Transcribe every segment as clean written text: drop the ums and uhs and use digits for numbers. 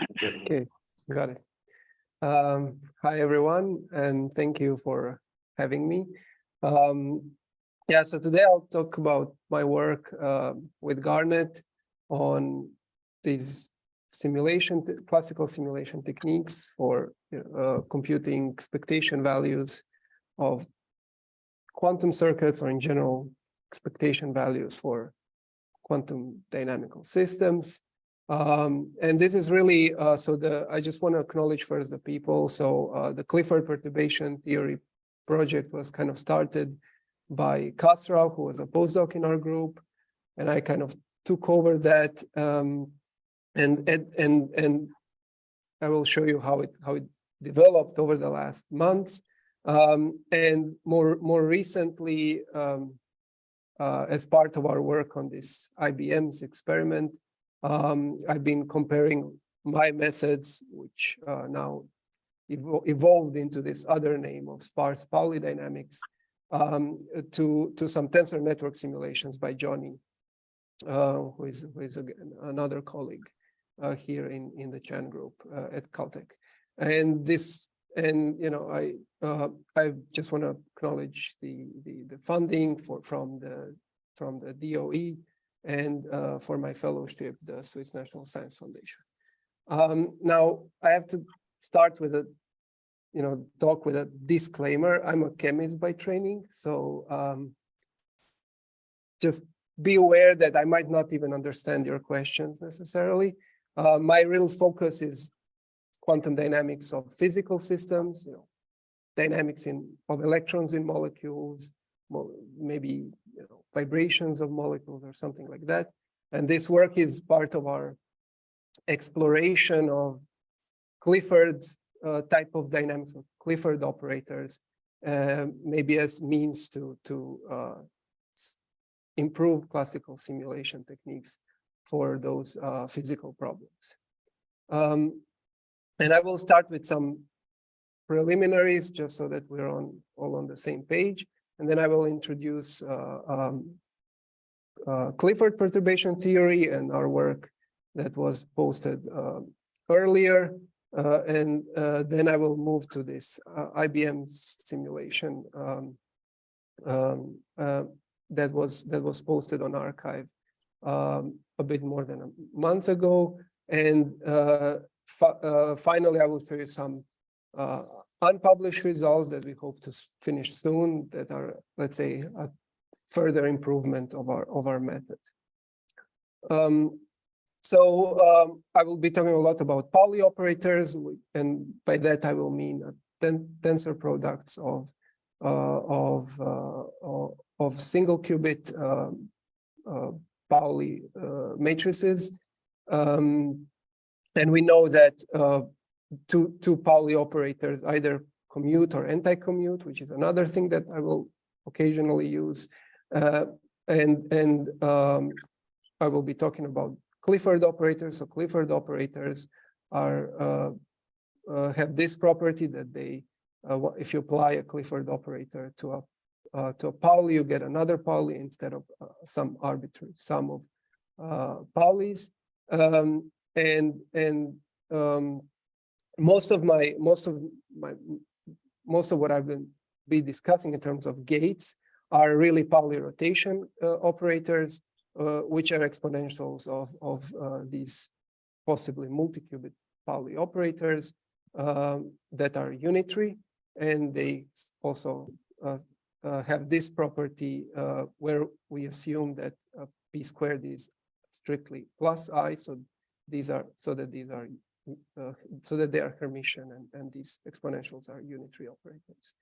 Okay, got it. Hi, everyone, and thank you for having me. Yeah, so today I'll talk about my work with Garnet on these classical simulation techniques for computing expectation values of quantum circuits, or in general, expectation values for quantum dynamical systems. And this is really, I just want to acknowledge first the people. So the Clifford perturbation theory project was kind of started by Kasrav, who was a postdoc in our group, and I kind of took over that, and I will show you how it developed over the last months, and more recently, as part of our work on this IBM's experiment, I've been comparing my methods, which now evolved into this other name of sparse Pauli dynamics, to some tensor network simulations by Johnny, who is again another colleague here in the Chan group at Caltech. And I just want to acknowledge the funding from the DOE and for my fellowship, the Swiss National Science Foundation. Now I have to start with talk with a disclaimer. I'm a chemist by training, so just be aware that I might not even understand your questions necessarily. My real focus is quantum dynamics of physical systems, dynamics of electrons in molecules, maybe vibrations of molecules or something like that. And this work is part of our exploration of Clifford's type of dynamics, of Clifford operators, maybe as means to improve classical simulation techniques for those physical problems. And I will start with some preliminaries, just so that we're all on the same page. And then I will introduce Clifford perturbation theory and our work that was posted earlier. And then I will move to this IBM simulation that was posted on arXiv a bit more than a month ago. And finally, I will show you some unpublished results that we hope to finish soon, that are, let's say, a further improvement of our method. So I will be talking a lot about Pauli operators, and by that I will mean tensor products of single qubit Pauli matrices. And we know that two Pauli operators either commute or anti-commute, which is another thing that I will occasionally use. And I will be talking about Clifford operators. So Clifford operators have this property that they, if you apply a Clifford operator to a Pauli, you get another Pauli instead of some arbitrary sum of Paulis. Most of what I've been discussing in terms of gates are really Pauli rotation operators, which are exponentials of these possibly multi-qubit Pauli operators that are unitary, and they also have this property where we assume that p squared is strictly plus I, so they are Hermitian, and these exponentials are unitary operators.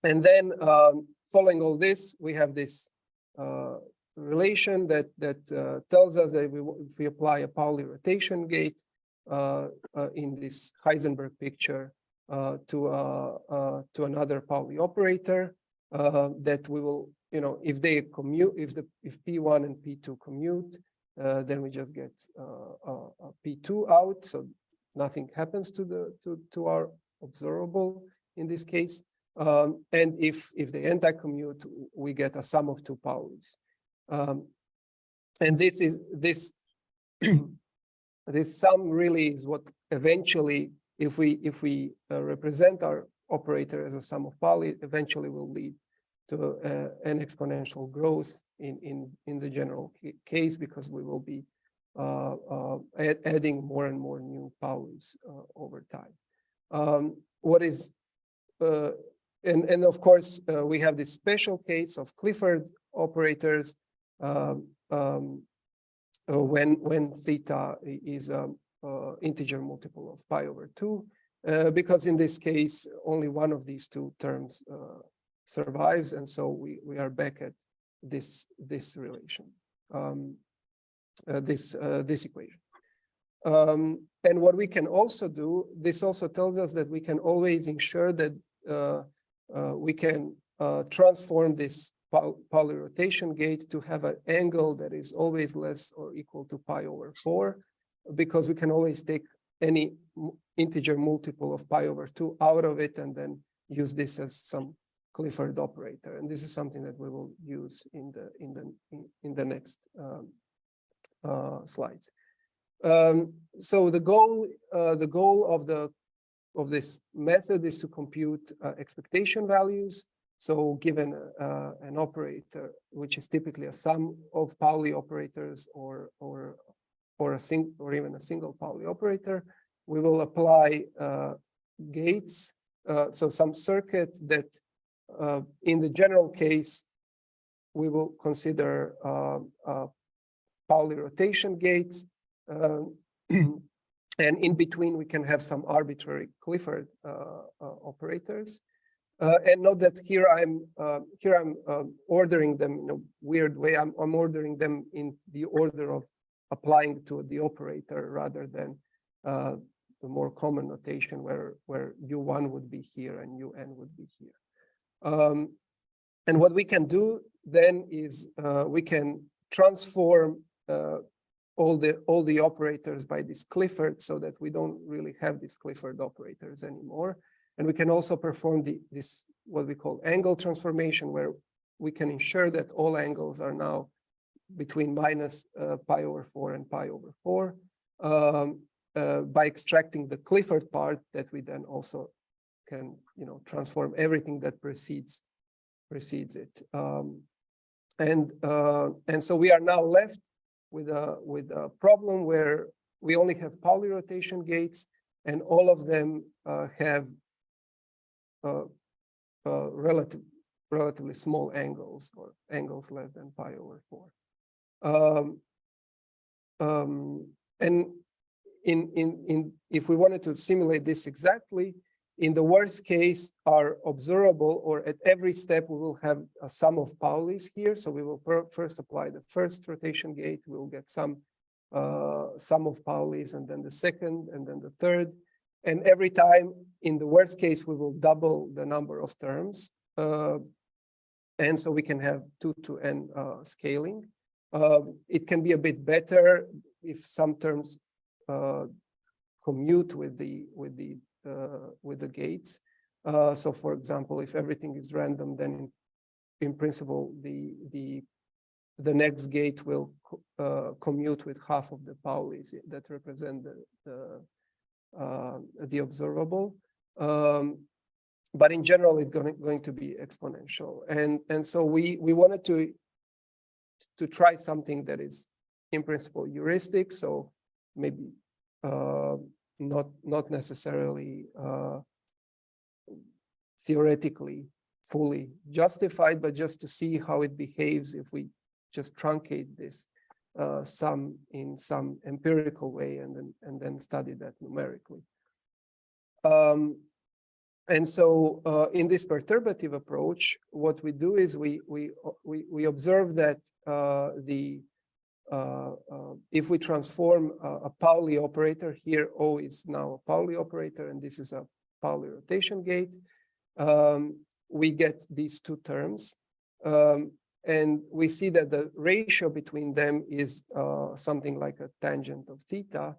And then following all this, we have this relation that tells us that if we apply a Pauli rotation gate in this Heisenberg picture to another Pauli operator, that we will, if they commute, if P1 and P2 commute, then we just get a P2 out, so nothing happens to our observable in this case. And if they anti-commute, we get a sum of two Paulis. And this this sum really is what eventually, if we represent our operator as a sum of Pauli, eventually will lead to an exponential growth in the general case, because we will be adding more and more new Paulis over time. What is and of course we have this special case of Clifford operators when theta is an integer multiple of pi over 2, because in this case only one of these two terms survives, and so we are back at this relation, this equation. And what we can also do, this also tells us that we can always ensure that we can transform this Pauli rotation gate to have an angle that is always less or equal to pi over 4, because we can always take any integer multiple of pi over 2 out of it and then use this as some Clifford operator. And this is something that we will use in the next slides. So the goal of this method is to compute expectation values. So given an operator, which is typically a sum of Pauli operators or even a single Pauli operator, we will apply gates. So some circuit that in the general case, we will consider Pauli rotation gates. And in between, we can have some arbitrary Clifford operators. And note that here I'm ordering them in a weird way. I'm ordering them in the order of applying to the operator rather than the more common notation where U1 would be here and UN would be here. And what we can do then is we can transform all the operators by this Clifford, so that we don't really have these Clifford operators anymore. And we can also perform this what we call angle transformation, where we can ensure that all angles are now between minus pi over 4 and pi over 4 by extracting the Clifford part, that we then also can transform everything that precedes it. And so we are now left with a problem where we only have Pauli rotation gates, and all of them have relatively small angles, or angles less than pi over 4. And if we wanted to simulate this exactly, in the worst case, our observable, or at every step, we will have a sum of Paulis here. So we will first apply the first rotation gate. We will get some sum of Paulis, and then the second, and then the third. And every time, in the worst case, we will double the number of terms. And so we can have 2 to n scaling. It can be a bit better if some terms commute with the gates. So for example, if everything is random, then in principle, the next gate will commute with half of the Paulis that represent the observable. But in general, it's going to be exponential. And so we wanted to try something that is in principle heuristic. So maybe not necessarily theoretically fully justified, but just to see how it behaves if we just truncate this sum in some empirical way and then study that numerically. And so in this perturbative approach, what we do is we observe that if we transform a Pauli operator, here O is now a Pauli operator, and this is a Pauli rotation gate, we get these two terms. And we see that the ratio between them is something like a tangent of theta,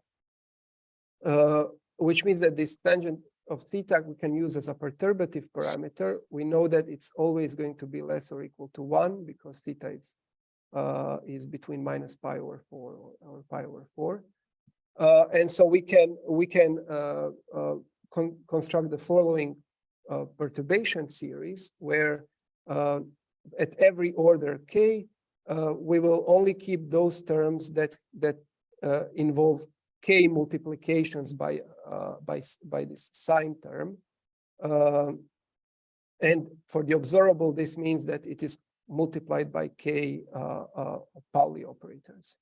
which means that this tangent of theta we can use as a perturbative parameter. We know that it's always going to be less or equal to 1 because theta is between minus pi over 4 or pi over 4. And so we can construct the following perturbation series where at every order k, we will only keep those terms that involve k multiplications by this sine term. And for the observable, this means that it is multiplied by k Pauli operators.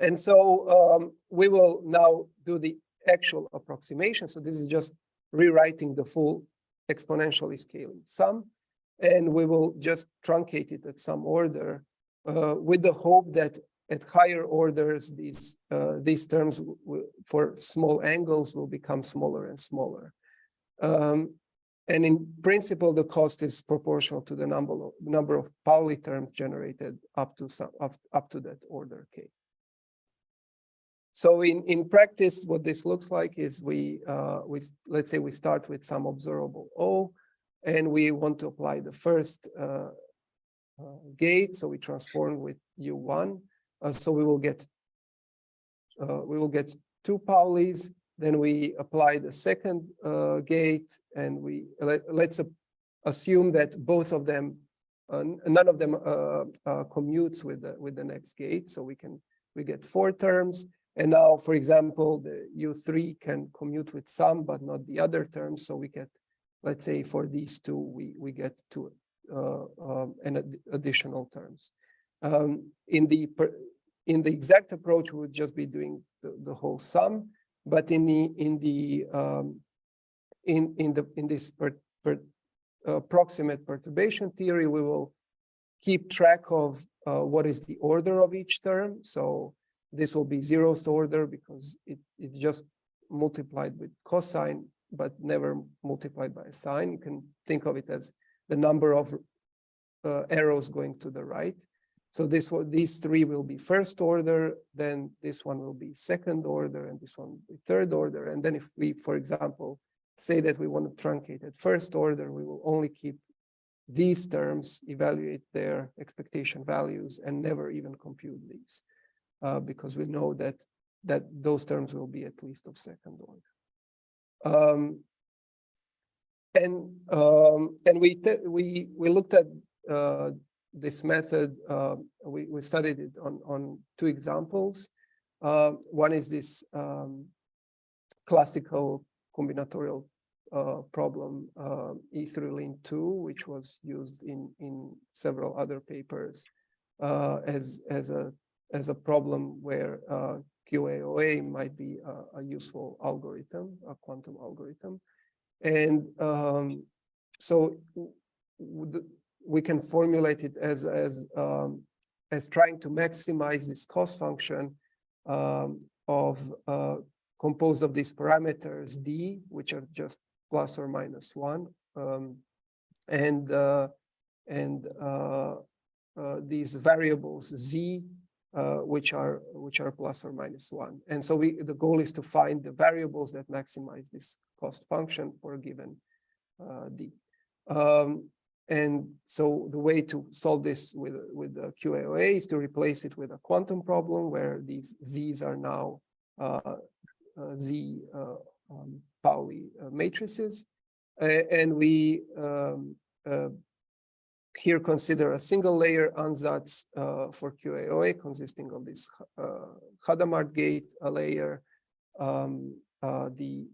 And so we will now do the actual approximation. So this is just rewriting the full exponentially scaling sum. And we will just truncate it at some order with the hope that at higher orders, these terms for small angles will become smaller and smaller. And in principle, the cost is proportional to the number of Pauli terms generated up to that order k. So in practice, what this looks like is let's say we start with some observable O, and we want to apply the first gate. So we transform with U1. So we will get 2 Paulis. Then we apply the second gate, and let's assume that both of them, none of them commutes with the next gate. So we get 4 terms. And now, for example, the U3 can commute with some, but not the other terms. So we get, let's say, for these 2, we get 2 additional terms. In the exact approach, we would just be doing the whole sum. But in this approximate perturbation theory, we will keep track of what is the order of each term. So this will be 0th order because it just multiplied with cosine, but never multiplied by a sine. You can think of it as the number of arrows going to the right. So these 3 will be first order, then this one will be second order, and this one will be third order. And then if we, for example, say that we want to truncate at first order, we will only keep these terms, evaluate their expectation values, and never even compute these, because we know that those terms will be at least of second order. And we looked at this method. We studied it on 2 examples. One is this classical combinatorial problem E3-Lin2, which was used in several other papers as a problem where QAOA might be a useful algorithm, a quantum algorithm. And so we can formulate it as trying to maximize this cost function composed of these parameters D, which are just plus or minus 1, and these variables Z, which are plus or minus 1. And so the goal is to find the variables that maximize this cost function for a given D. And so the way to solve this with the QAOA is to replace it with a quantum problem where these Z's are now Z Pauli matrices. And we here consider a single layer ansatz for QAOA consisting of this Hadamard gate, a layer, the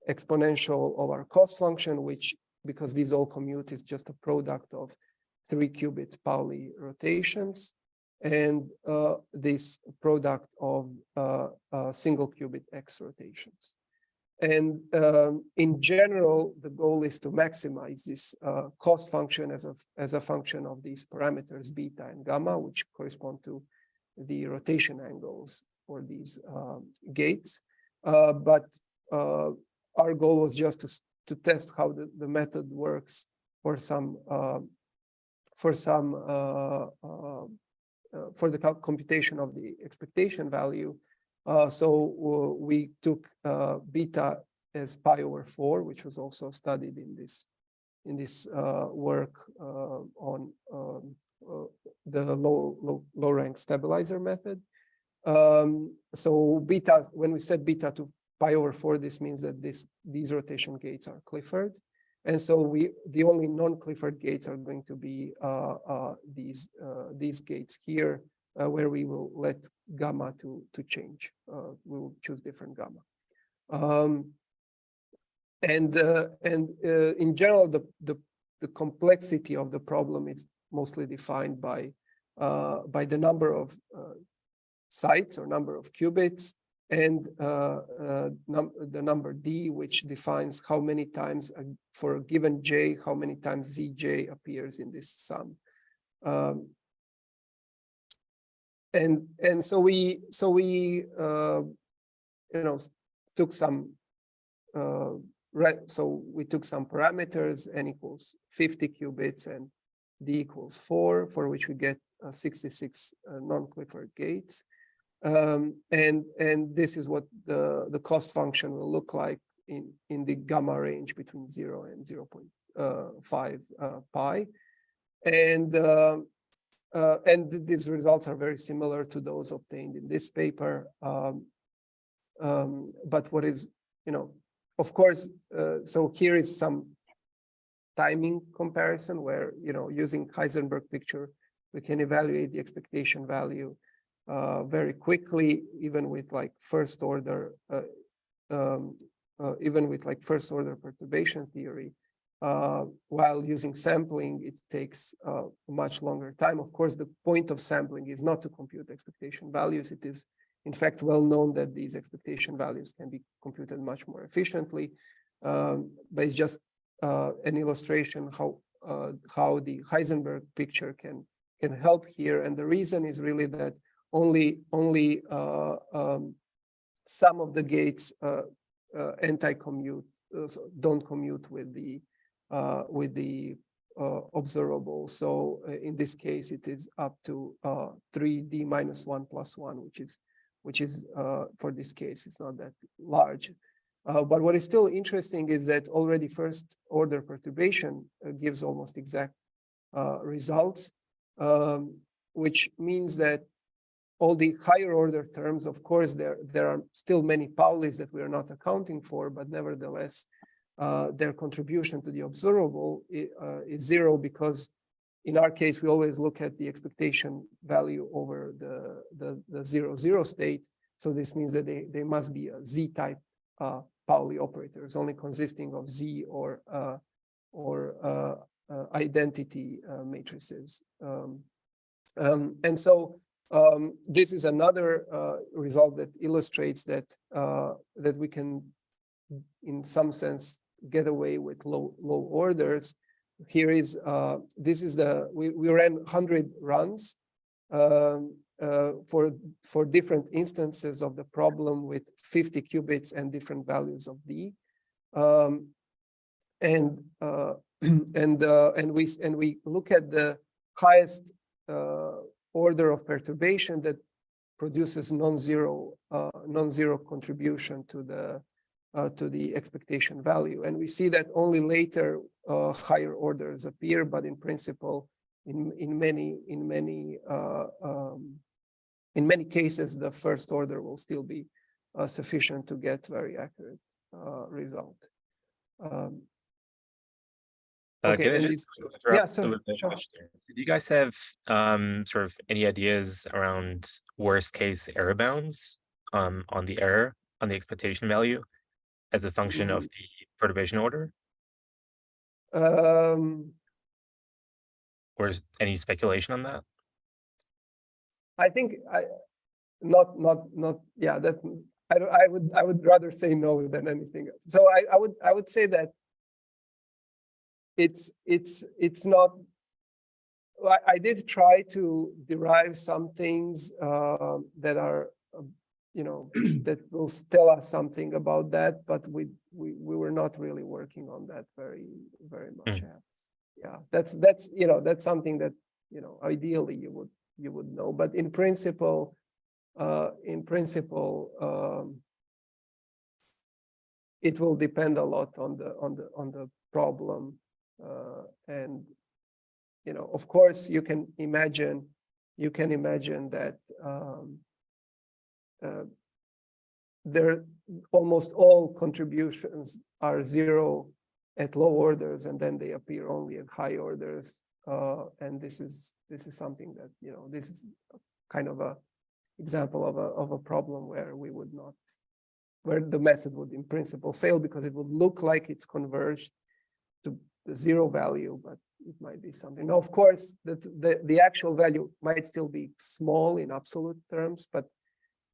exponential of our cost function, which, because these all commute, is just a product of 3-qubit Pauli rotations, and this product of single qubit X rotations. And in general, the goal is to maximize this cost function as a function of these parameters beta and gamma, which correspond to the rotation angles for these gates. But our goal was just to test how the method works for the computation of the expectation value. So we took beta as pi/4, which was also studied in this work low rank stabilizer method. So beta, when we set beta to pi over 4, this means that these rotation gates are Clifford. And so the only non-Clifford gates are going to be these gates here, where we will let gamma to change. We will choose different gamma. And in general, the complexity of the problem is mostly defined by the number of sites or number of qubits, and the number d, which defines how many times for a given j, how many times zj appears in this sum. And so we took some so we took some parameters, n equals 50 qubits and d equals 4, for which we get 66 non-Clifford gates. And this is what the cost function will look like in the gamma range between 0 and 0.5 pi. And these results are very similar to those obtained in this paper. But what is, of course, so here is some timing comparison where, using Heisenberg picture, we can evaluate the expectation value very quickly, even with first order perturbation theory. While using sampling, it takes a much longer time. Of course, the point of sampling is not to compute expectation values. It is, in fact, well known that these expectation values can be computed much more efficiently. But it's just an illustration how the Heisenberg picture can help here. And the reason is really that only some of the gates anti-commute, don't commute with the observable. So in this case, it is up to 3d minus 1 plus 1, which is for this case, it's not that large. But what is still interesting is that already first order perturbation gives almost exact results, which means that all the higher order terms, of course, there are still many Paulis that we are not accounting for, but nevertheless, their contribution to the observable is 0, because in our case, we always look at the expectation value over the 0,0 state. So this means that they must be a Z-type Pauli operators, only consisting of Z or identity matrices. And so this is another result that illustrates that that we can, in some sense, get away with low orders. Here is this is we ran 100 runs for different instances of the problem with 50 qubits and different values of d, and we look at the highest order of perturbation that produces non-zero contribution to the expectation value, and we see that only later higher orders appear, but in principle, in many cases, the first order will still be sufficient to get very accurate result. Okay, can I just interrupt? Yeah, sure. Do you guys have sort of any ideas around worst case error bounds on the expectation value as a function of the perturbation order? Or is any speculation on that? I think yeah, that I would rather say no than anything else. So I would say that it's not. I did try to derive some things that are that will tell us something about that, but we were not really working on that very much. Yeah, that's something that ideally you would know, but in principle it will depend a lot on the problem, and of course you can imagine you can imagine that there almost all contributions are zero at low orders, and then they appear only at high orders. And this is something that, you know, this is kind of a example of a problem where we would not, where the method would in principle fail, because it would look like it's converged to the zero value, but it might be something. Now, of course, the actual value might still be small in absolute terms, but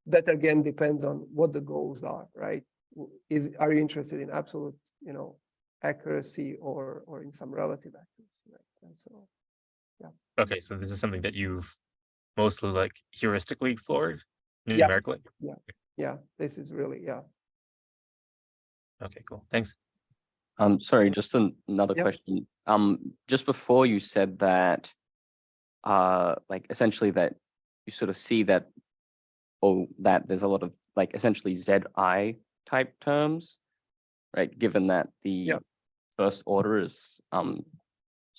that again depends on what the goals are, right? Are you interested in absolute, you know, accuracy or in some relative accuracy, right? And so, yeah. Okay, so this is something that you've mostly like heuristically explored Yeah. numerically. Yeah. This is really, yeah. Okay, cool. Thanks. Sorry, just another Yep. question. Just before you said that, like essentially that you sort of see that, or that there's a lot of like essentially ZI type terms, right? Given that the Yep. first order is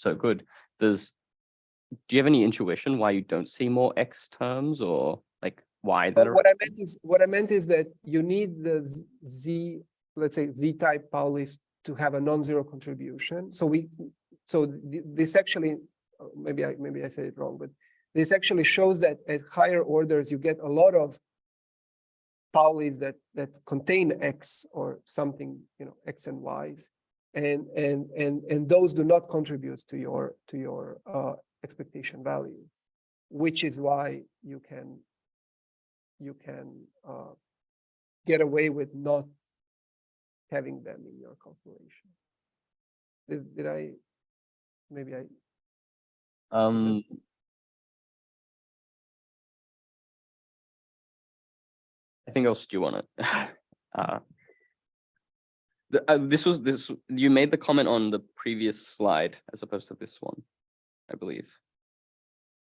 so good, do you have any intuition why you don't see more X terms, or like why that? What I meant is that you need the Z, let's say Z type Paulis to have a non-zero contribution. So this actually, maybe I said it wrong, but this actually shows that at higher orders you get a lot of Paulis that contain X or something, you know, X and Y's, and those do not contribute to your expectation value, which is why you can get away with not having them in your calculation. Did I, maybe I, Anything else do you want to? You made the comment on the previous slide as opposed to this one, I believe.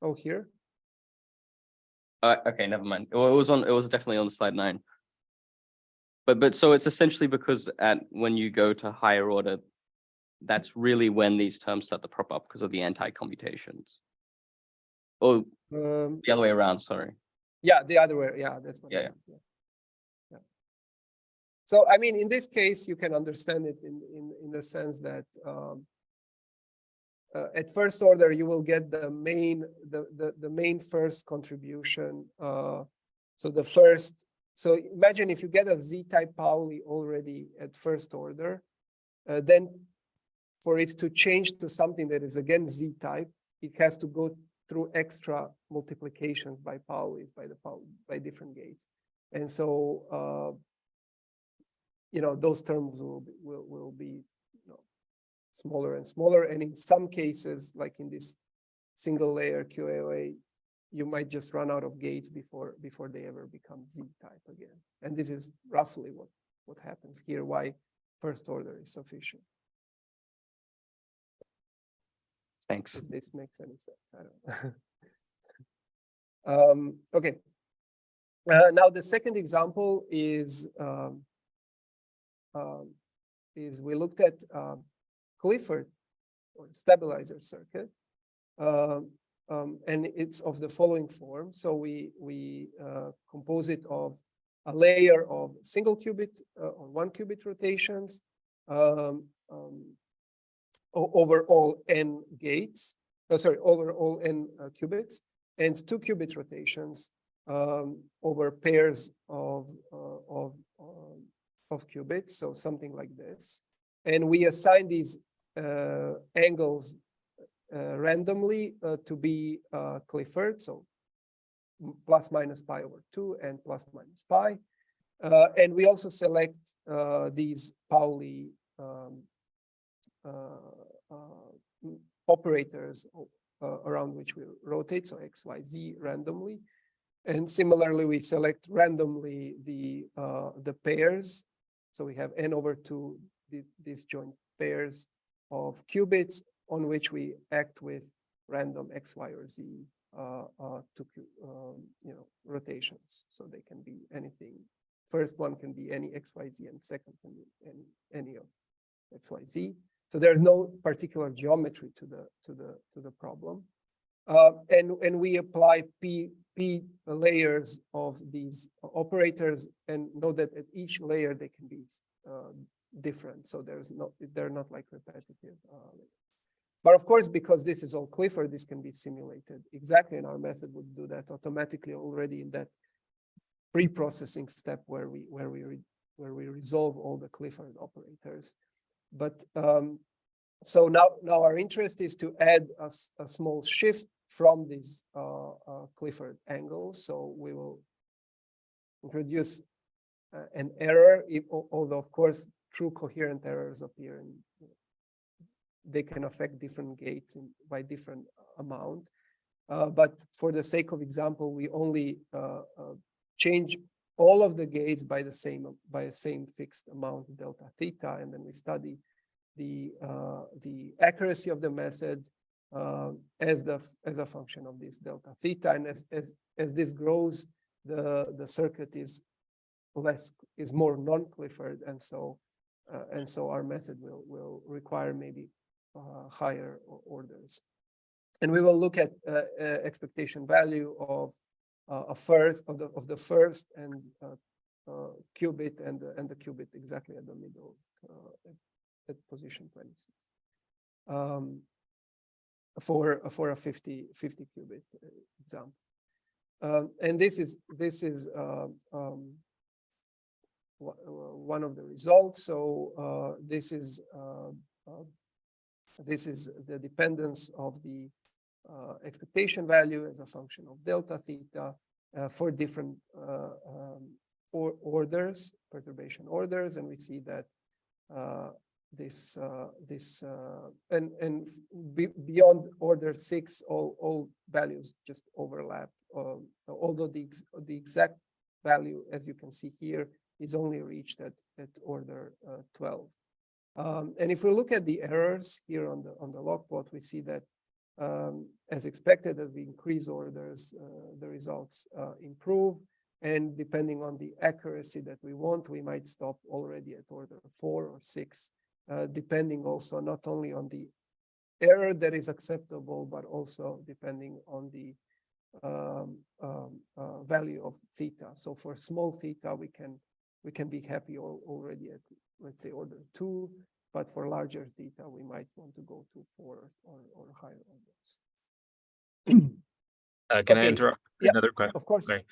oh, here? Okay, never mind. Well, it was definitely on slide 9. But so it's essentially because when you go to higher order, that's really when these terms start to prop up because of the anti-commutations. Oh, the other way around, sorry. Yeah, the other way. Yeah, that's what. Yeah. So, I mean, in this case, you can understand it in the sense that at first order, you will get the main first contribution. So imagine if you get a Z-type Pauli already at first order, then for it to change to something that is again Z-type, it has to go through extra multiplications by Paulis, by different gates. And so, you know, those terms will be, you know, smaller and smaller. And in some cases, like in this single layer QAOA, you might just run out of gates before they ever become Z-type again. And this is roughly what happens here, why first order is sufficient. Thanks. If this makes any sense, I don't know. Okay. Now the second example is we looked at Clifford or stabilizer circuit, and it's of the following form. So we compose it of a layer of single qubit or 1 qubit rotations over all n gates. Over all n qubits, and 2 qubit rotations over pairs of qubits, so something like this. And we assign these angles randomly to be Clifford, so plus minus pi over 2 and plus minus pi. And we also select these Pauli operators around which we rotate, so x, y, z randomly. And similarly, we select randomly the pairs. So we have n over 2, these joint pairs of qubits on which we act with random x, y, or z rotations. So they can be anything. First one can be any x, y, z, and second can be any of x, y, z. So there's no particular geometry to the problem. And we apply P layers of these operators, and know that at each layer they can be different. So they're not like repetitive. But of course, because this is all Clifford, this can be simulated exactly, and our method would do that automatically already in that pre-processing step where we resolve all the Clifford operators. But so now our interest is to add a small shift from these Clifford angles. So we will introduce an error, although of course true coherent errors appear, and they can affect different gates by different amount. But for the sake of example, we only change all of the gates by the same fixed amount delta theta, and then we study the accuracy of the method as a function of this delta theta. And as this grows, the circuit is more non-Clifford, and so our method will require maybe higher orders. And we will look at expectation value of the first and qubit and the qubit exactly at the middle at position 26 for a 50 qubit example. And this is one of the results. So this is the dependence of the expectation value as a function of delta theta for different orders, perturbation orders, and we see that beyond order 6, all values just overlap. Although the exact value, as you can see here, is only reached at order 12. And if we look at the errors here on the log plot, we see that as expected, as we increase orders, the results improve. And depending on the accuracy that we want, we might stop already at order 4 or 6, depending also not only on the error that is acceptable, but also depending on the value of theta. So for small theta, we can be happy already at, let's say, order 2, but for larger theta, we might want to go to 4 or higher orders. Can I interrupt another question? Of course. Sorry.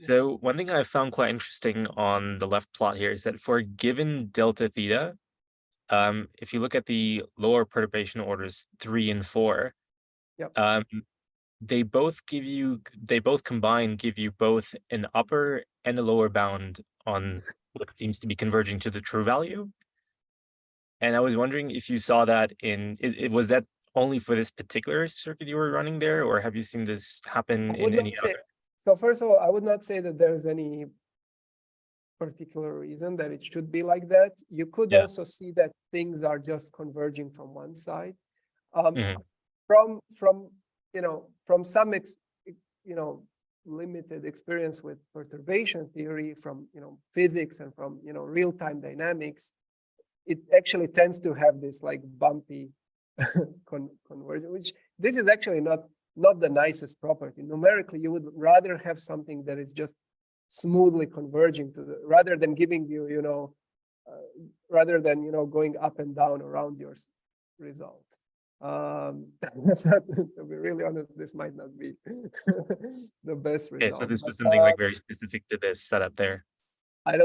So one thing I found quite interesting on the left plot here is that for a given delta theta, if you look at the lower perturbation orders 3 and 4, they both combine give you both an upper and a lower bound on what seems to be converging to the true value. And I was wondering if you saw that was that only for this particular circuit you were running there, or have you seen this happen in any other? So first of all, I would not say that there's any particular reason that it should be like that. You could also see that things are just converging from one side. From some limited experience with perturbation theory, from physics and from real-time dynamics, it actually tends to have this like bumpy conversion, which this is actually not the nicest property. Numerically, you would rather have something that is just smoothly converging to rather than giving you, rather than going up and down around your result. To be really honest, this might not be the best result. Okay, so this was something like very specific to this setup there. I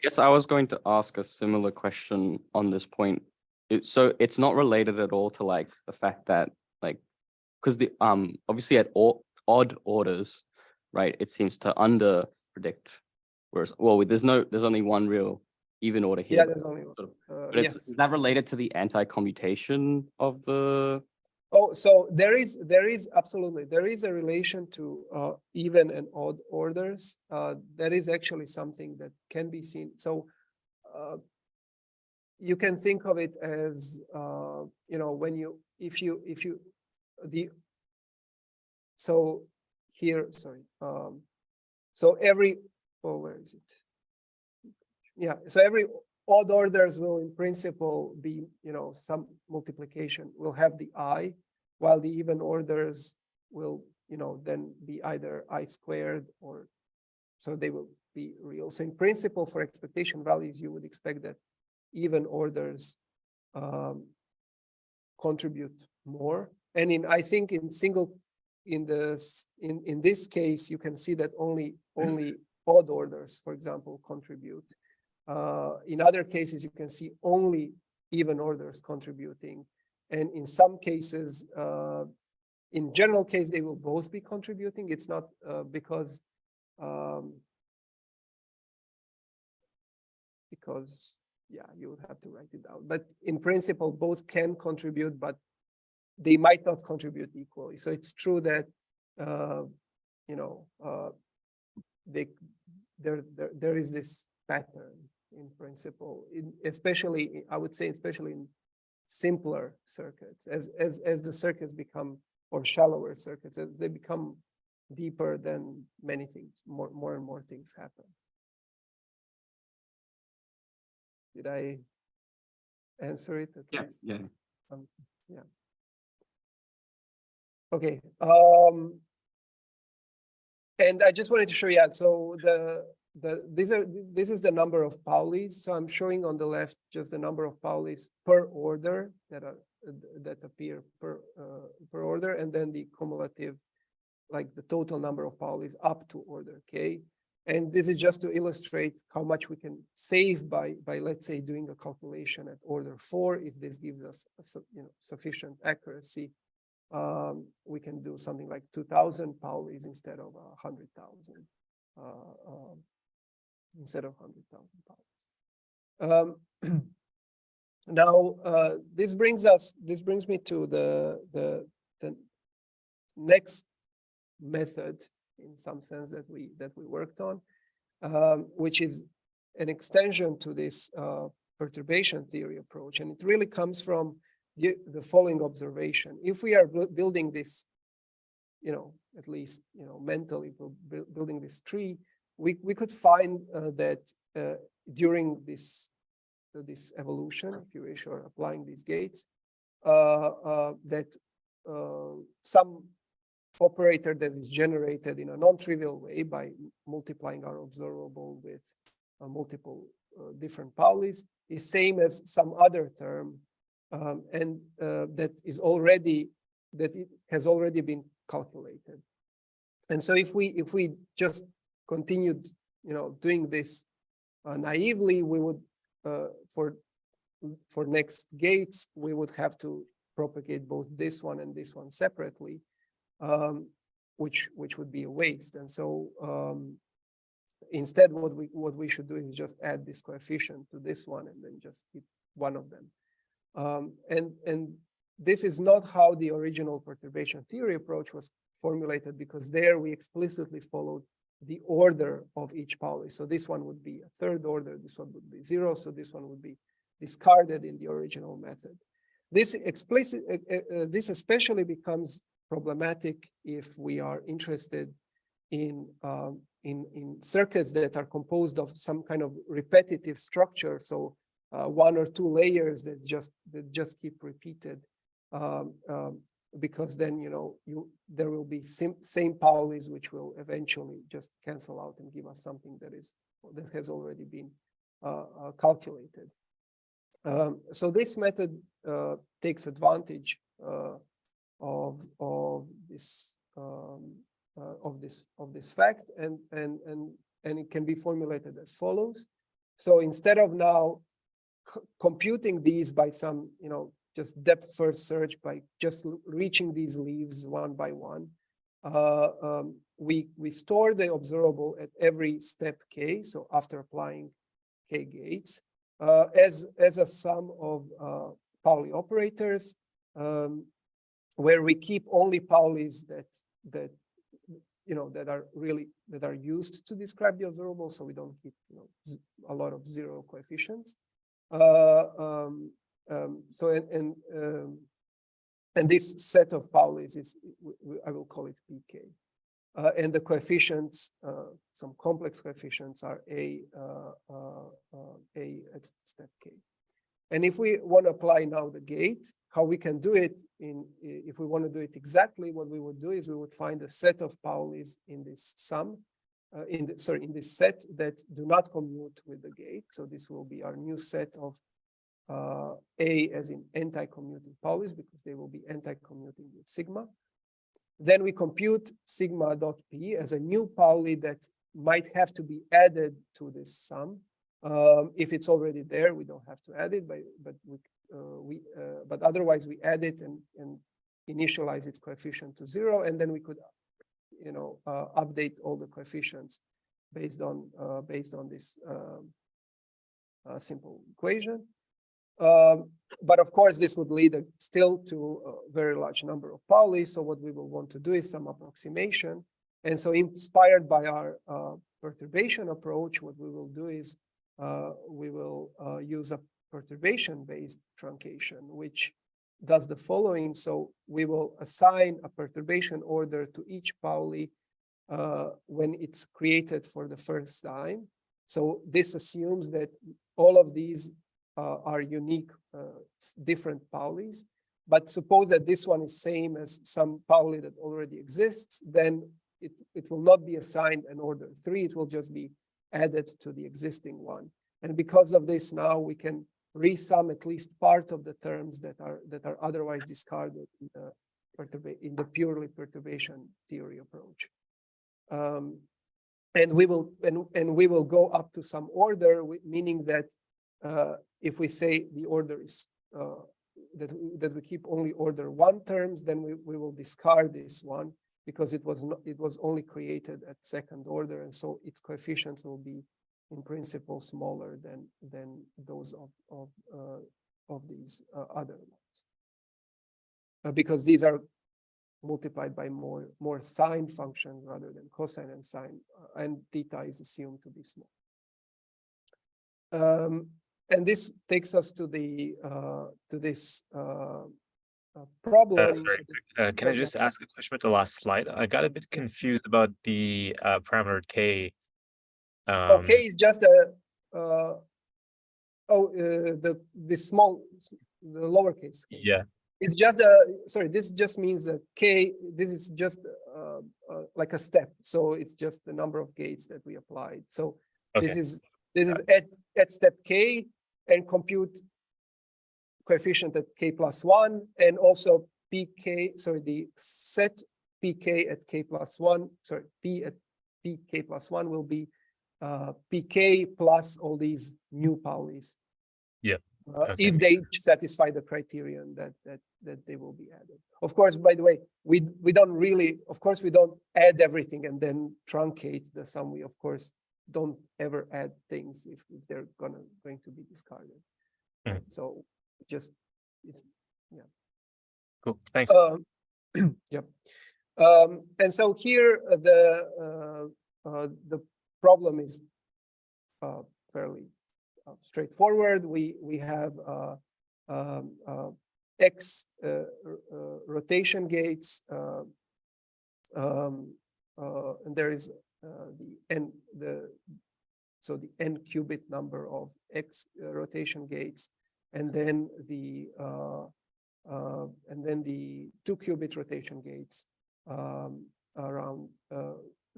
guess I was going to ask a similar question on this point. So it's not related at all to like the fact that because the obviously at odd orders, right, it seems to under predict, whereas there's only one real even order here. Yeah, there's only one. But is that related to the anti-commutation of the? Oh, so there is absolutely, there is a relation to even and odd orders. That is actually something that can be seen. So you can think of it as when so every, where is it? Yeah, so odd orders will in principle be, some multiplication will have the I, while the even orders will, then be either I squared or, so they will be real. So in principle, for expectation values, you would expect that even orders contribute more. And I think in this case, you can see that only odd orders, for example, contribute. In other cases, you can see only even orders contributing. And in some cases, in general case, they will both be contributing. It's not because you would have to write it down. But in principle, both can contribute, but they might not contribute equally. So it's true that there is this pattern in principle, especially in simpler circuits, as the circuits become, or shallower circuits, as they become deeper, then many things, more and more things happen. Did I answer it? Yeah. Yeah. Okay. And I just wanted to show you that. So this is the number of Paulis. So I'm showing on the left just the number of Paulis per order that appear per order, and then the cumulative, like the total number of Paulis up to order K. And this is just to illustrate how much we can save by let's say doing a calculation at order 4. If this gives us sufficient accuracy, we can do something like 2,000 Paulis instead of 100,000. Instead of 100,000 Paulis. Now this brings me to the next method, in some sense, that we worked on, which is an extension to this perturbation theory approach, and it really comes from the following observation. If we are building this, at least mentally, building this tree, we could find that during this evolution, if you wish, or applying these gates, that some operator that is generated in a non-trivial way by multiplying our observable with multiple different Paulis is same as some other term, and that it has already been calculated. And so if we just continued, doing this naively, we would for next gates we would have to propagate both this one and this one separately, which would be a waste. And so instead, what we should do is just add this coefficient to this one and then just keep one of them. And this is not how the original perturbation theory approach was formulated, because there we explicitly followed the order of each Pauli. So this one would be a third order, this one would be 0, so this one would be discarded in the original method. This especially becomes problematic if we are interested in circuits that are composed of some kind of repetitive structure. So one or two layers that just keep repeated, because then there will be same Paulis which will eventually just cancel out and give us something that has already been calculated. So this method takes advantage of this fact, and it can be formulated as follows. So instead of now computing these by some just depth first search, by just reaching these leaves one by one, we store the observable at every step k. So after applying k gates, as a sum of Pauli operators, where we keep only Paulis that are used to describe the observable, so we don't keep a lot of zero coefficients. And this set of Paulis I will call it pk, and the coefficients some complex coefficients are a at step k. And if we want to apply now the gate, how we can do it if we want to do it exactly, what we would do is we would find a set of Paulis in this sum, in this set that do not commute with the gate. So this will be our new set of A as in anti-commuting Paulis, because they will be anti-commuting with sigma. Then we compute sigma dot p as a new Pauli that might have to be added to this sum. If it's already there, we don't have to add it, but otherwise we add it and initialize its coefficient to 0, and then we could, update all the coefficients based on this simple equation. But of course, this would lead still to a very large number of Pauli. So what we will want to do is some approximation. And so inspired by our perturbation approach, what we will do is we will use a perturbation-based truncation, which does the following. So we will assign a perturbation order to each Pauli when it's created for the first time. So this assumes that all of these are unique, different Paulis. But suppose that this one is same as some Pauli that already exists, then it will not be assigned an order 3. It will just be added to the existing one. And because of this, now we can resum at least part of the terms that are otherwise discarded in the purely perturbation theory approach. And we will go up to some order, meaning that if we say the order is that we keep only order 1 terms, then we will discard this one because it was only created at second order, and so its coefficients will be in principle smaller than those of these other ones, because these are multiplied by more sine functions rather than cosine and sine, and theta is assumed to be small. And this takes us to this problem. Sorry, can I just ask a question about the last slide? I got a bit confused about the parameter k. K is just the lowercase. Yeah. It's just this just means that k. This is just like a step. So it's just the number of gates that we applied. So okay. This is at step k, and compute coefficient at k plus 1, and also pk. Sorry, the set pk at k plus 1. Sorry, p at pk plus 1 will be pk plus all these new Paulis. Yeah. Okay. If they satisfy the criterion that they will be added. Of course, by the way, we don't really, of course, we don't add everything and then truncate the sum. We of course don't ever add things if they're going to be discarded. So it's yeah. Cool. Thanks. Yep. And so here the problem is fairly straightforward. We have X rotation gates, and there is the n qubit number of X rotation gates, and then the 2 qubit rotation gates around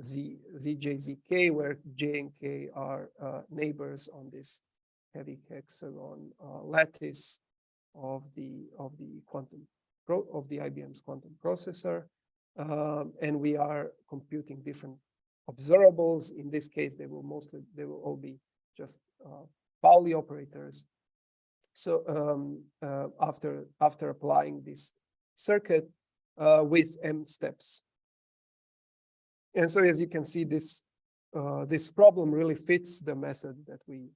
Zj, Zk, where J and K are neighbors on this heavy hexagon lattice of the IBM's quantum processor, and we are computing different observables. In this case, they will all be just Pauli operators. So after applying this circuit with m steps. And so, as you can see, this problem really fits the method that we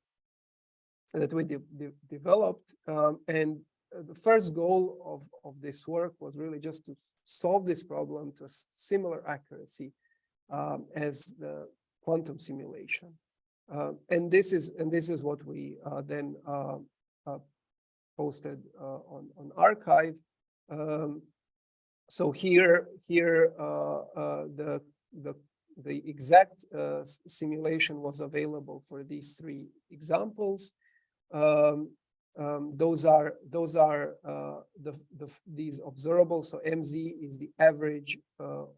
developed. And the first goal of this work was really just to solve this problem to a similar accuracy as the quantum simulation. And this is what we then posted on archive. So here the the exact simulation was available for these three examples. Those are these observables. So MZ is the average of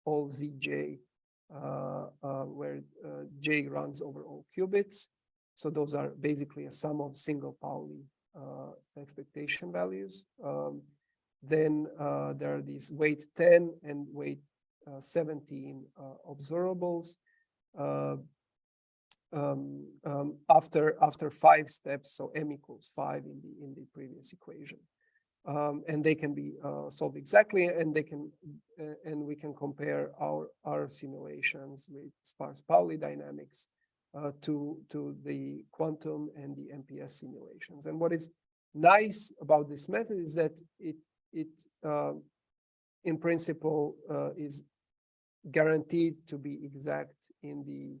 all Zj, where J runs over all qubits. So those are basically a sum of single Pauli expectation values. Then there are these weight 10 and weight 17 observables. After 5 steps, so m equals 5 in the previous equation, and they can be solved exactly, and we can compare our simulations with sparse Pauli dynamics to the quantum and the MPS simulations. And what is nice about this method is that it in principle is guaranteed to be exact in the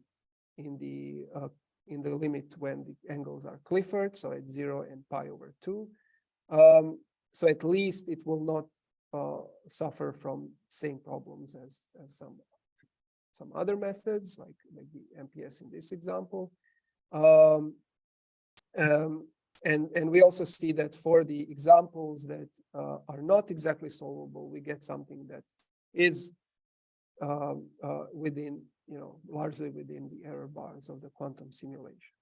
limit when the angles are Clifford, so at 0 and pi over 2. So at least it will not suffer from same problems as some other methods, like the MPS in this example. And we also see that for the examples that are not exactly solvable, we get something that is within, largely within the error bars of the quantum simulation.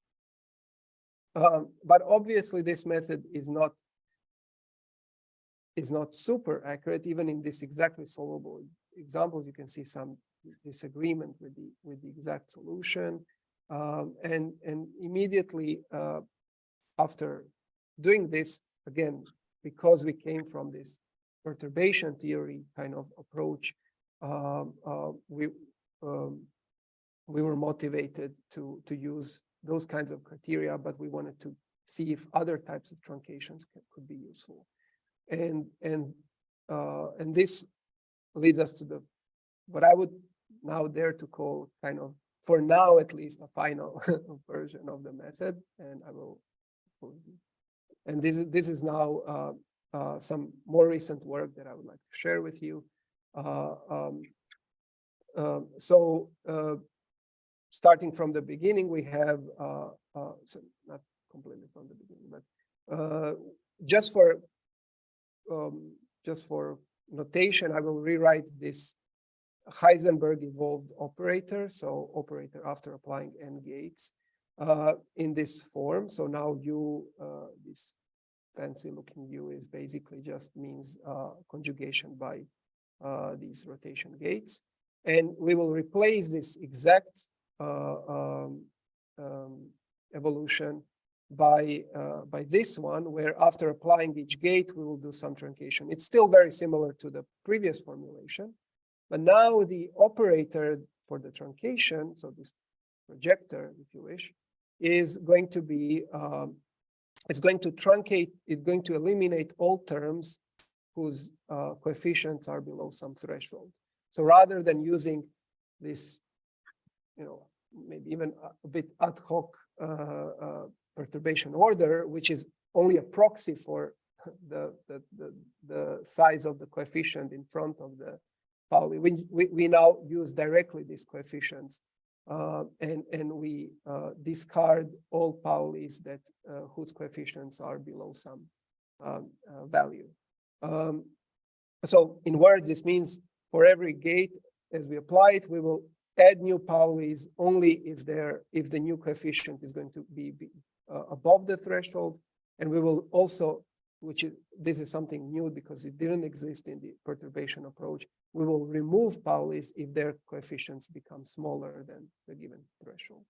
But obviously this method is not super accurate. Even in this exactly solvable examples, you can see some disagreement with the exact solution. And immediately after doing this, again, because we came from this perturbation theory kind of approach, we were motivated to use those kinds of criteria, but we wanted to see if other types of truncations could be useful. And this leads us to what I would now dare to call kind of, for now at least, a final version of the method. And I will, and this is now some more recent work that I would like to share with you. So starting from the beginning, we have, so not completely from the beginning, but just for notation, I will rewrite this Heisenberg evolved operator, so operator after applying n gates, in this form. So now U, this fancy looking U, is basically just means conjugation by these rotation gates. And we will replace this exact evolution by this one, where after applying each gate, we will do some truncation. It's still very similar to the previous formulation, but now the operator for the truncation, so this projector, if you wish, is going to be, it's going to truncate, it's going to eliminate all terms whose coefficients are below some threshold. So rather than using this, maybe even a bit ad hoc perturbation order, which is only a proxy for the size of the coefficient in front of the Pauli, we now use directly these coefficients, and we discard all Paulis that whose coefficients are below some value. So in words, this means for every gate, as we apply it, we will add new Paulis only if the new coefficient is going to be above the threshold, and we will also, this is something new because it didn't exist in the perturbation approach, we will remove Paulis if their coefficients become smaller than the given threshold.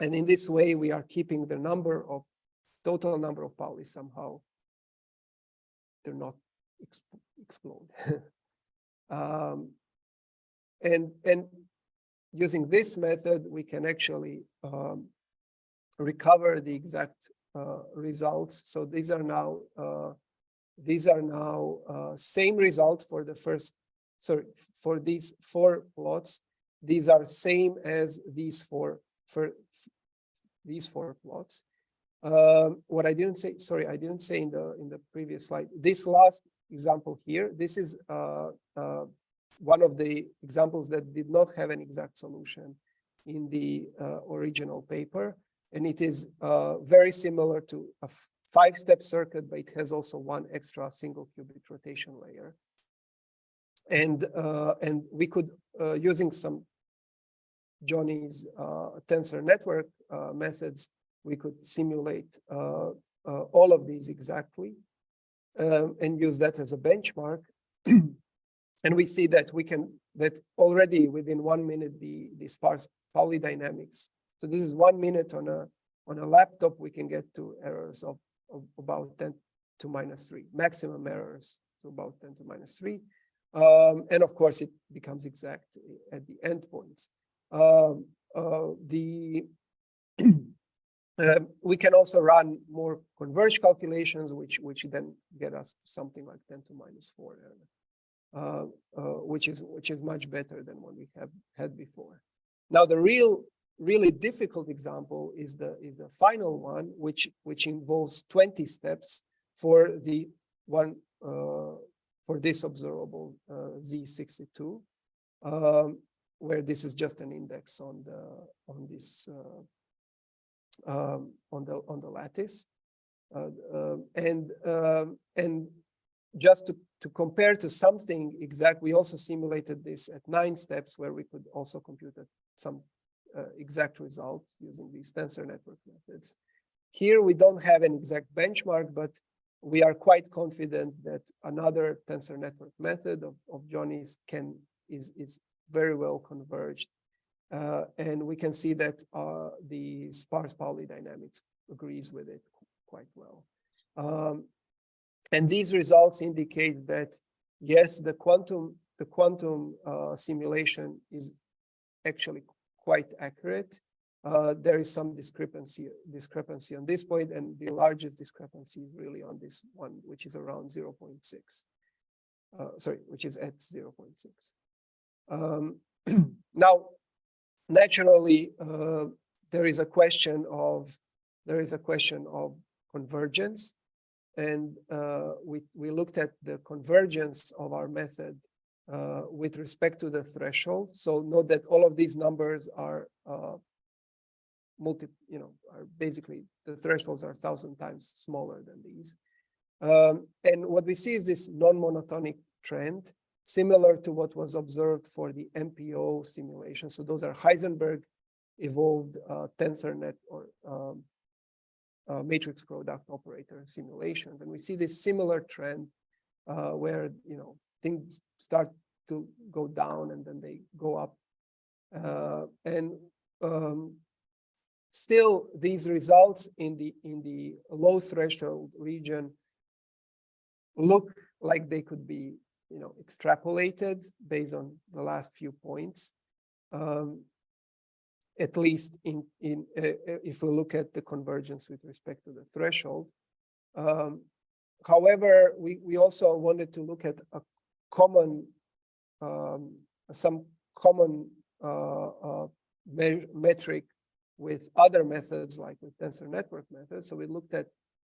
And in this way, we are keeping the total number of Paulis somehow. They're not explode. And using this method, we can actually recover the exact results. So these are now same result for the first. Sorry, for these 4 plots, these are same as these 4 plots. What I didn't say, sorry, I didn't say in the previous slide. This last example here, this is one of the examples that did not have an exact solution in the original paper. And it is very similar to a 5-step circuit, but it has also one extra single qubit rotation layer. And we could, using some Johnny's tensor network methods, we could simulate all of these exactly and use that as a benchmark. And we see that that already within 1 minute, the sparse Pauli dynamics. So this is 1 minute on a laptop, we can get to errors of about 10 to minus 3, maximum errors to about 10 to minus 3. And of course, it becomes exact at the endpoints. We can also run more converged calculations, which then get us to something like 10 to minus 4, which is much better than what we have had before. Now, the really difficult example is the final one, which involves 20 steps for the one for this observable Z62, where this is just an index on the lattice, and just to compare to something exact, we also simulated this at 9 steps, where we could also compute some exact result using these tensor network methods. Here we don't have an exact benchmark, but we are quite confident that another tensor network method of Johnny's is very well converged. And we can see that the sparse Pauli dynamics agrees with it quite well. And these results indicate that, yes, the quantum simulation is actually quite accurate. There is some discrepancy on this point, and the largest discrepancy is really on this one, which is around 0.6. Which is at 0.6. Now, naturally, there is a question of convergence, and we looked at the convergence of our method with respect to the threshold. So note that all of these numbers are are basically, the thresholds are 1,000 times smaller than these. And what we see is this non-monotonic trend, similar to what was observed for the MPO simulation. So those are Heisenberg evolved tensor net or matrix product operator simulations. And we see this similar trend where, things start to go down and then they go up. Still, these results in the low threshold region look like they could be, extrapolated based on the last few points. At least if we look at the convergence with respect to the threshold. However, we also wanted to look at some common metric with other methods, like with tensor network methods. So we looked at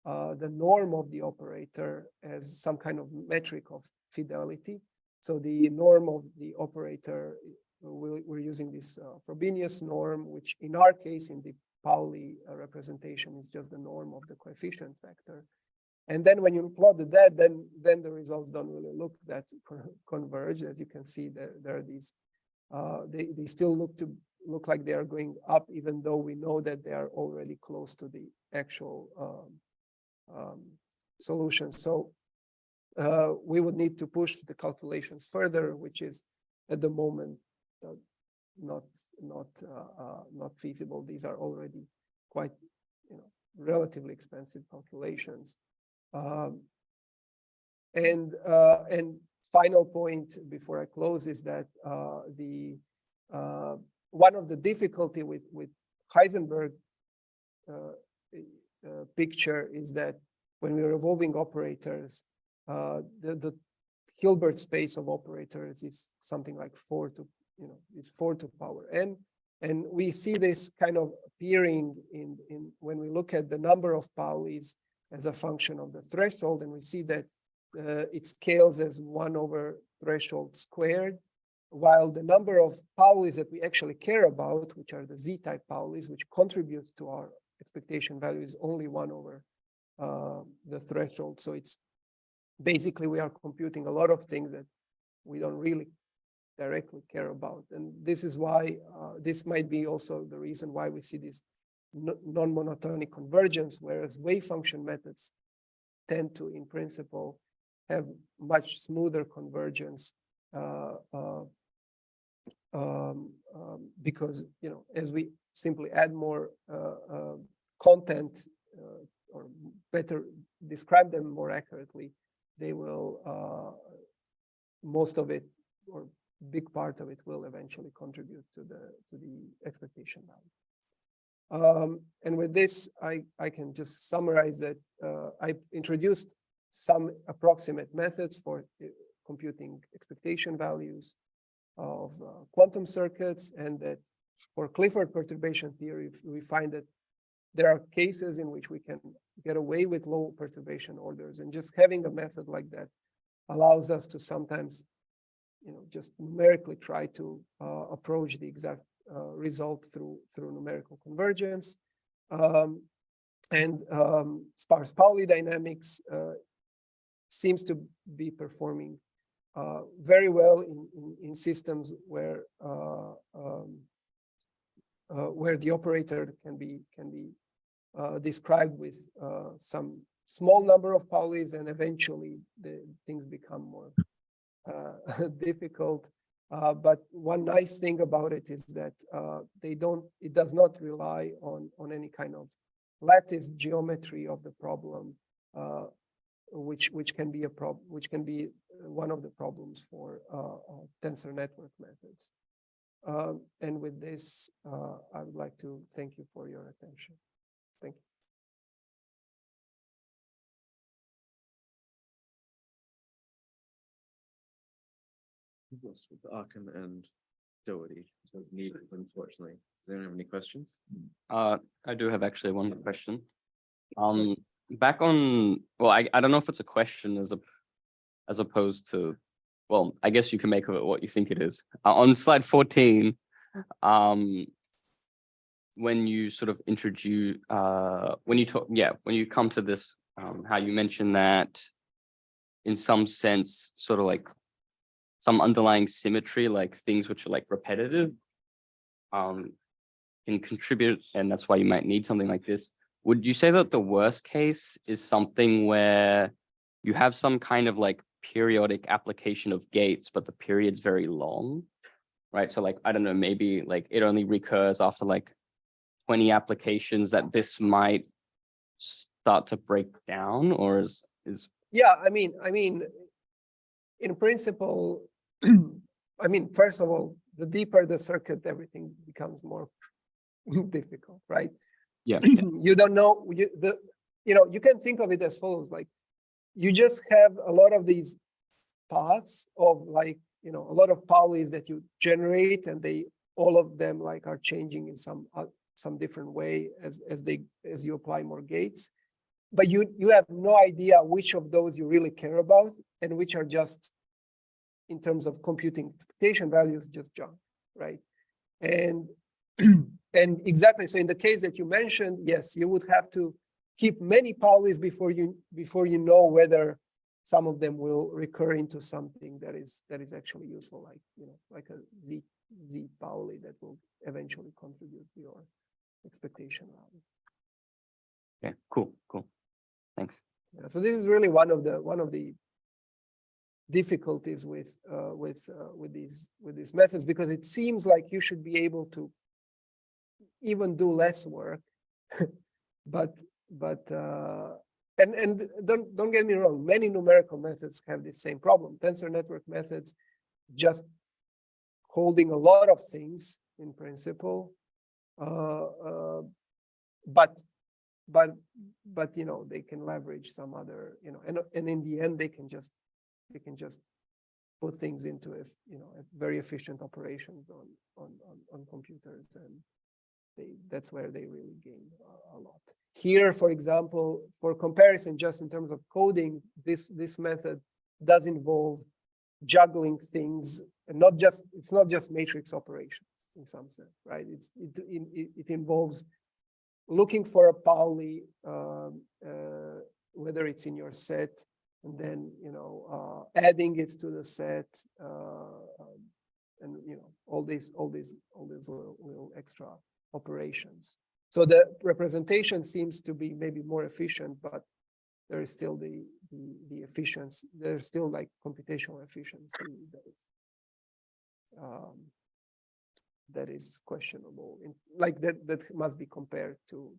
the norm of the operator as some kind of metric of fidelity. So the norm of the operator, we're using this Frobenius norm, which in our case, in the Pauli representation, is just the norm of the coefficient vector. And then when you plot that, then the results don't really look that converged. As you can see, there are these, they still look like they are going up, even though we know that they are already close to the actual solution. So we would need to push the calculations further, which is at the moment not feasible. These are already quite, relatively expensive calculations. And final point before I close is that one of the difficulty with Heisenberg picture is that when we're evolving operators, the Hilbert space of operators is something like 4 to power n, and we see this kind of appearing in when we look at the number of Paulis as a function of the threshold, and we see that it scales as 1 over threshold squared. while the number of Paulis that we actually care about, which are the Z-type Paulis, which contribute to our expectation value, is only 1 over the threshold. So it's basically we are computing a lot of things that we don't really directly care about. And this is why, this might be also the reason why we see this non-monotonic convergence, whereas wave function methods tend to, in principle, have much smoother convergence because, as we simply add more content or better describe them more accurately, they will, most of it or big part of it will eventually contribute to the expectation value. And with this, I can just summarize that I introduced some approximate methods for computing expectation values of quantum circuits, and that for Clifford perturbation theory, we find that there are cases in which we can get away with low perturbation orders, and just having a method like that allows us to sometimes, just numerically try to approach the exact result through numerical convergence. And sparse Pauli dynamics seems to be performing very well in systems where the operator can be described with some small number of Paulis, and eventually the things become more difficult. But one nice thing about it is that it does not rely on any kind of lattice geometry of the problem, which can be one of the problems for tensor network methods. And with this, I would like to thank you for your attention. Thank you. Yes, with Aachen and Doherty, so need, unfortunately. Does anyone have any questions? I do have actually one question. Back on, well, I don't know if it's a question as opposed to, well, I guess you can make of it what you think it is. On slide 14, when you sort of introduce, when you come to this, how you mention that in some sense, sort of like some underlying symmetry, like things which are like repetitive, can contribute, and that's why you might need something like this. Would you say that the worst case is something where you have some kind of like periodic application of gates, but the period's very long, right? So like, I don't know, maybe like it only recurs after like 20 applications, that this might start to break down, or is Yeah, I mean, in principle, first of all, the deeper the circuit, everything becomes more difficult, right? Yeah. You don't know, you can think of it as follows, like you just have a lot of these paths of like, a lot of Paulis that you generate, and all of them like are changing in some different way as you apply more gates. But you have no idea which of those you really care about and which are just, in terms of computing expectation values, just junk, right? And exactly, so in the case that you mentioned, yes, you would have to keep many Paulis before you know whether some of them will recur into something that is actually useful, like a Z Pauli that will eventually contribute to your expectation value. Okay, cool. Thanks. Yeah, so this is really one of the difficulties with these methods, because it seems like you should be able to even do less work, but and don't get me wrong, many numerical methods have the same problem. Tensor network methods just holding a lot of things in principle, but they can leverage some other, and in the end they can just put things into very efficient operations on computers, and that's where they really gain a lot. Here, for example, for comparison, just in terms of coding, this method does involve juggling things, and it's not just matrix operations in some sense, right? It involves looking for a Pauli, whether it's in your set, and then adding it to the set, and all these little extra operations. So the representation seems to be maybe more efficient, but there is still the efficiency. There's still like computational efficiency that is questionable. That must be compared to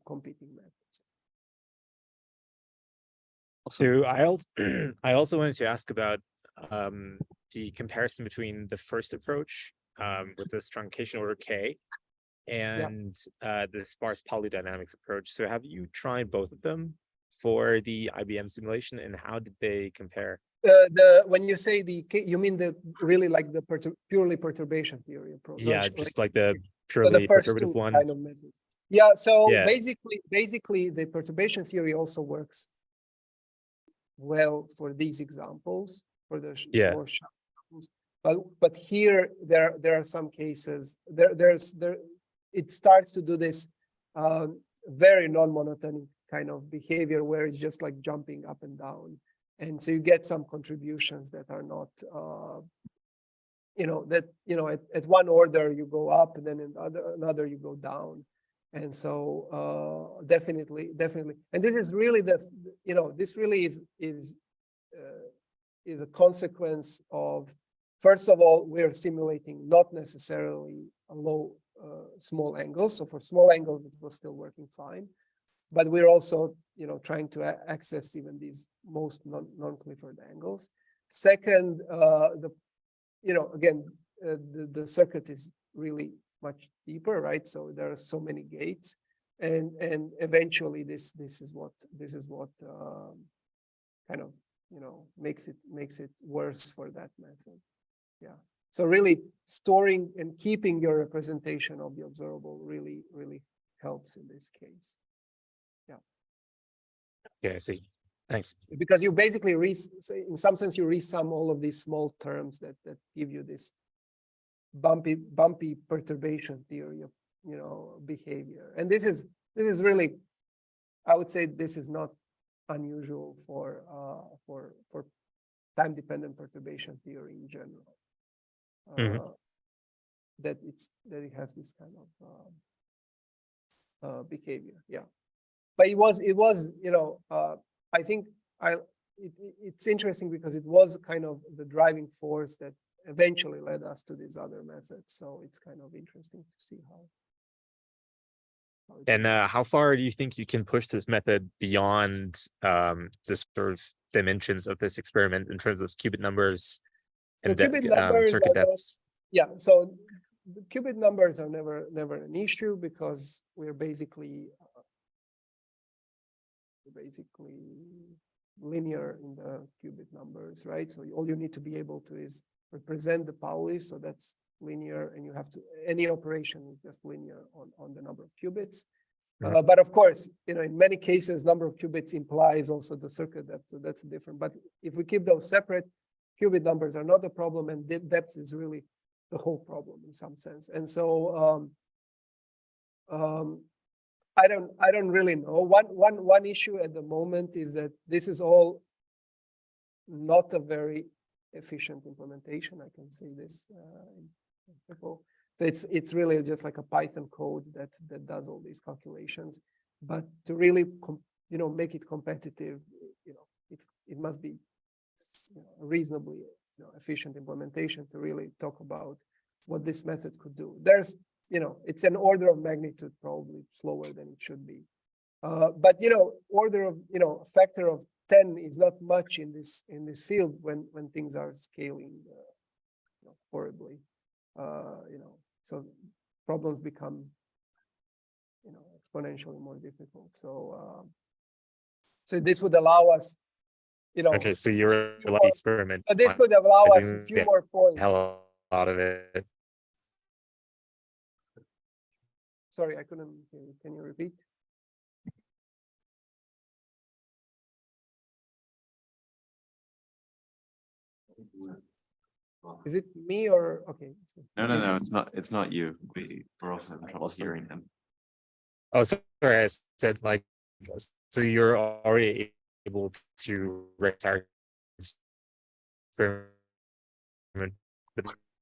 competing methods. So I also wanted to ask about the comparison between the first approach with this truncation order K and the sparse polydynamics approach. So have you tried both of them for the IBM simulation, and how did they compare? When you say you mean really like the purely perturbation theory approach? Yeah, just like the purely perturbative one. Kind of methods. Yeah. So basically, the perturbation theory also works well for these examples, for the more sharp examples. But here there are some cases it starts to do this very non-monotonic kind of behavior where it's just like jumping up and down, and so you get some contributions that are not at one order you go up, and then in another you go down. And so definitely, and this is really this really is a consequence of, first of all, we're simulating not necessarily a small angles. So for small angles, it was still working fine, but we're also trying to access even these most non-Clifford angles. Second, the circuit is really much deeper, right? So there are so many gates, and eventually this is what kind of makes it worse for that method. Yeah. So really storing and keeping your representation of the observable really helps in this case. Yeah. Yeah, I see. Thanks. Because you basically in some sense you resum all of these small terms that give you this bumpy perturbation theory of behavior. And this is really, I would say, this is not unusual for time-dependent perturbation theory in general. That it has this kind of behavior. Yeah. But it was I think it's interesting because it was kind of the driving force that eventually led us to these other methods. So it's kind of interesting to see how. And how far do you think you can push this method beyond the sort of dimensions of this experiment in terms of qubit numbers and qubit numbers circuit depths? So the qubit numbers are never an issue because we're basically linear in the qubit numbers, right? So all you need to be able to is represent the Pauli, so that's linear, and you have to, any operation is just linear on the number of qubits. But of course, in many cases, number of qubits implies also the circuit depth, so that's different. But if we keep those separate, qubit numbers are not the problem, and depth is really the whole problem in some sense. And so I don't really know. One issue at the moment is that this is all not a very efficient implementation. I can say this in people. So it's really just like a Python code that does all these calculations. But to really make it competitive, it must be a reasonably efficient implementation to really talk about what this method could do. There's it's an order of magnitude probably slower than it should be. But order of a factor of 10 is not much in this field when things are scaling horribly. So problems become exponentially more difficult. So this would allow us Okay, so you're a lucky experiment. So this could allow us a few more points. Hell a lot of it. Sorry, I couldn't hear you. Can you repeat? Is it me or, okay. No, no, no, It's- it's not you. We're also having trouble hearing him. Oh, sorry, I said like, so you're already able to recognize experiment with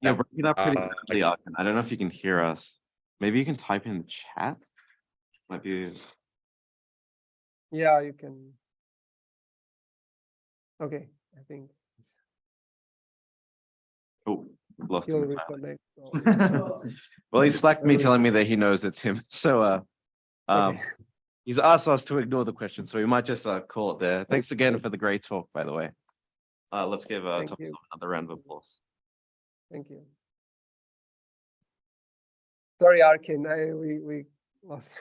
You're that, breaking up pretty uh, badly, Arkin. I don't know if you can hear us. Maybe you can type in the chat. Might be. Yeah, you can. Okay, I think Oh, we've lost he'll him entirely. reconnect. Well, he slacked me telling me that he knows it's him. So Okay. he's asked us to ignore the question, so we might just call it there. Thanks again for the great talk, by the way. Let's give Thank Tomislav you. another round of applause. Thank you. Sorry, Arkin, we lost.